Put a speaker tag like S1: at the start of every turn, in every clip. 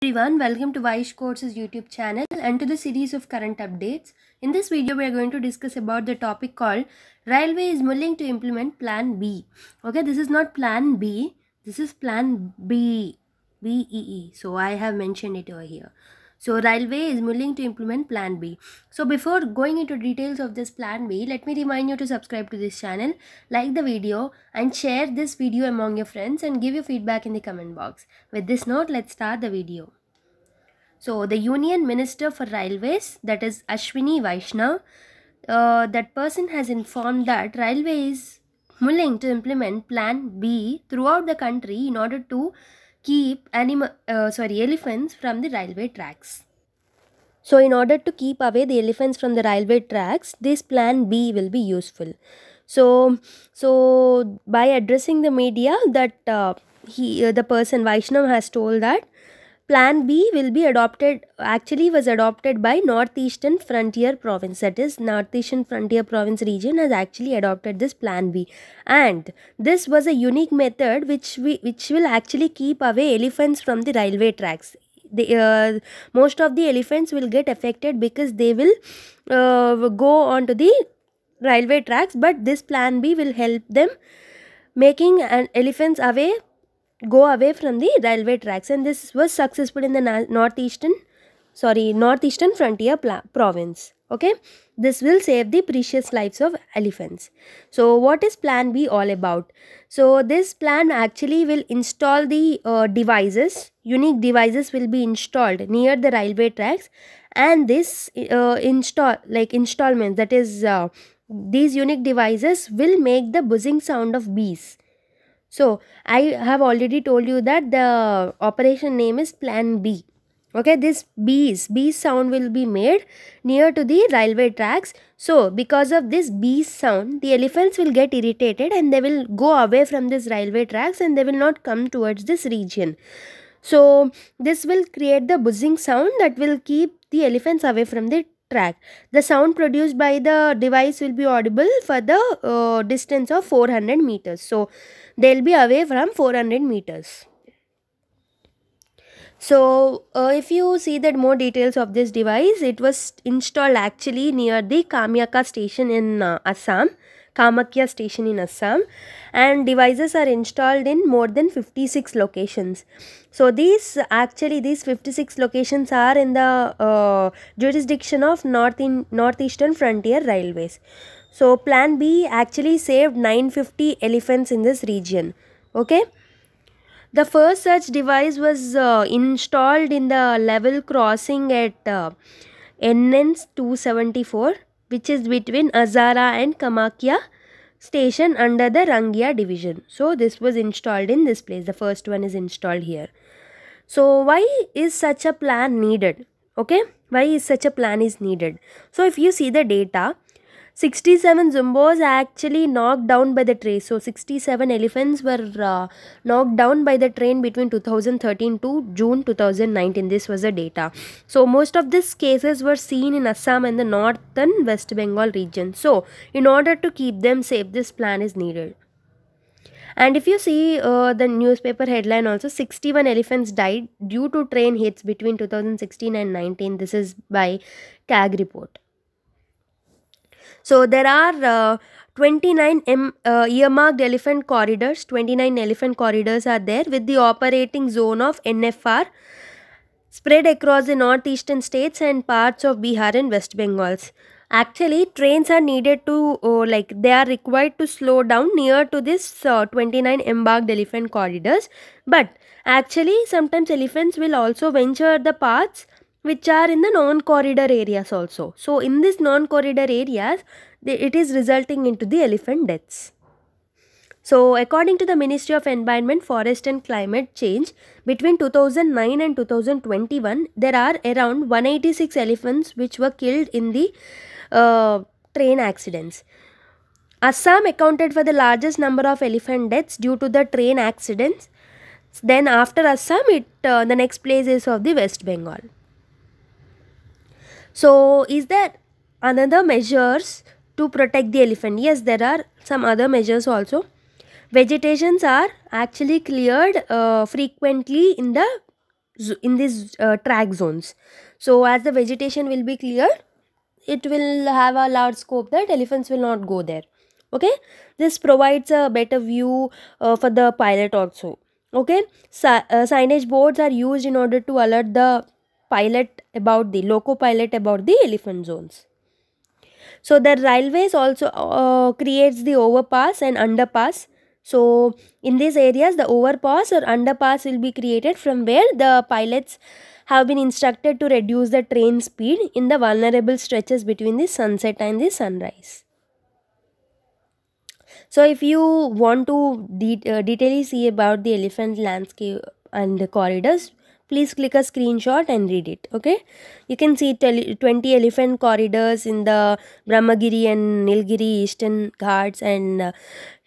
S1: everyone, welcome to Vaish Courses YouTube channel and to the series of current updates. In this video, we are going to discuss about the topic called Railway is willing to implement Plan B. Okay, this is not Plan B, this is Plan B, B-E-E. So I have mentioned it over here. So Railway is willing to implement Plan B. So before going into details of this Plan B, let me remind you to subscribe to this channel, like the video and share this video among your friends and give your feedback in the comment box. With this note, let's start the video. So the Union Minister for Railways, that is Ashwini Vaishnav, that person has informed that Railway is willing to implement Plan B throughout the country in order to keep elephants from the railway tracks. So in order to keep away the elephants from the railway tracks, this Plan B will be useful. So by addressing the media, that the person Vaishnav has told that Plan B will be adopted, actually was adopted by Northeastern Frontier Province, that is Northeastern Frontier Province region has actually adopted this Plan B, and this was a unique method which will actually keep away elephants from the railway tracks. Most of the elephants will get affected because they will go onto the railway tracks, but this Plan B will help them making elephants go away from the railway tracks, and this was successful in the Northeastern Frontier Province. Okay, this will save the precious lives of elephants. So what is Plan B all about? So this plan actually will install the unique devices will be installed near the railway tracks, and this installments, that is these unique devices will make the buzzing sound of bees. So I have already told you that the operation name is Plan B. Okay, this bees sound will be made near to the railway tracks. So because of this bees sound, the elephants will get irritated and they will go away from this railway tracks and they will not come towards this region. So this will create the buzzing sound that will keep the elephants away from the track. The sound produced by the device will be audible for the distance of 400 meters. So they'll be away from 400 meters. So if you see that more details of this device, it was installed actually near the Kamakya station in Assam, and devices are installed in more than 56 locations. So these 56 locations are in the jurisdiction of Northeastern Frontier Railways. So Plan B actually saved 950 elephants in this region. Okay. The first such device was installed in the level crossing at NN 274, which is between Azara and Kamakya station under the Rangia division. So this was installed in this place. The first one is installed here. So why is such a plan needed? Okay, why is such a plan is needed? So if you see the data, 67 Zumbos actually knocked down by the train. So 67 elephants were knocked down by the train between 2013 to June 2019. This was the data. So most of these cases were seen in Assam and the northern West Bengal region. So in order to keep them safe, this plan is needed. And if you see the newspaper headline also, 61 elephants died due to train hits between 2016 and 19. This is by CAG report. So there are 29 earmarked elephant corridors. 29 elephant corridors are there with the operating zone of NFR spread across the northeastern states and parts of Bihar and West Bengals. Actually, trains are needed to they are required to slow down near to this 29 embarked elephant corridors. But actually, sometimes elephants will also venture the paths which are in the non-corridor areas also. So in this non-corridor areas, it is resulting into the elephant deaths. So according to the Ministry of Environment, Forest and Climate Change, between 2009 and 2021, there are around 186 elephants which were killed in the train accidents. Assam accounted for the largest number of elephant deaths due to the train accidents. Then after Assam, the next place is of the West Bengal. So is there another measures to protect the elephant? Yes, there are some other measures also. Vegetations are actually cleared frequently in the track zones. So as the vegetation will be cleared, it will have a large scope that elephants will not go there. Okay, this provides a better view for the pilot also. Okay, signage boards are used in order to alert the loco pilot about the elephant zones. So the railways also creates the overpass and underpass. So in these areas, the overpass or underpass will be created from where the pilots have been instructed to reduce the train speed in the vulnerable stretches between the sunset and the sunrise. So if you want to detailedly see about the elephant landscape and the corridors, please click a screenshot and read it. Okay, you can see 20 elephant corridors in the Brahmagiri and Nilgiri Eastern Ghats and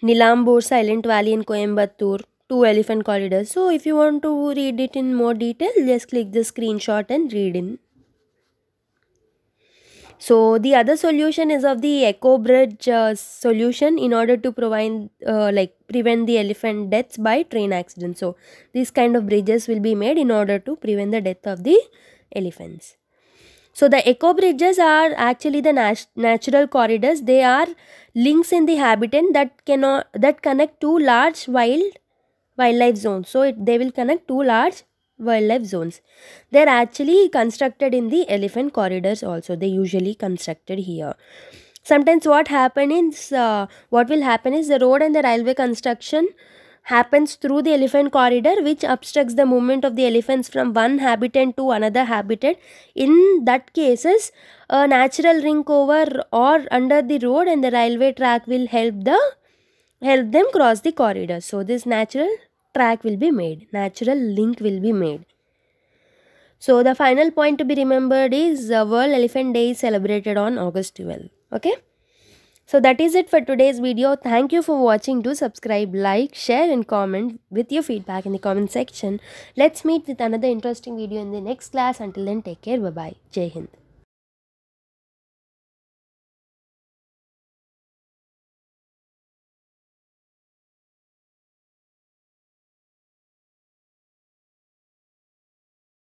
S1: Nilambur Silent Valley in Coimbatore, 2 elephant corridors. So if you want to read it in more detail, just click the screenshot and read in. So the other solution is of the eco bridge solution in order to prevent the elephant deaths by train accidents. So these kind of bridges will be made in order to prevent the death of the elephants. So the eco bridges are actually the natural corridors. They are links in the habitat that connect two large wildlife zones. So they will connect two large wildlife zones. They are actually constructed in the elephant corridors also. They usually constructed here. Sometimes what will happen is the road and the railway construction happens through the elephant corridor, which obstructs the movement of the elephants from one habitat to another habitat. In that cases, a natural ring over or under the road and the railway track will help them cross the corridor. So this natural track will be made, natural link will be made. So the final point to be remembered is World Elephant Day is celebrated on August 12. Okay. So that is it for today's video. Thank you for watching. Do subscribe, like, share and comment with your feedback in the comment section. Let's meet with another interesting video in the next class. Until then, take care. Bye-bye. Jai Hind.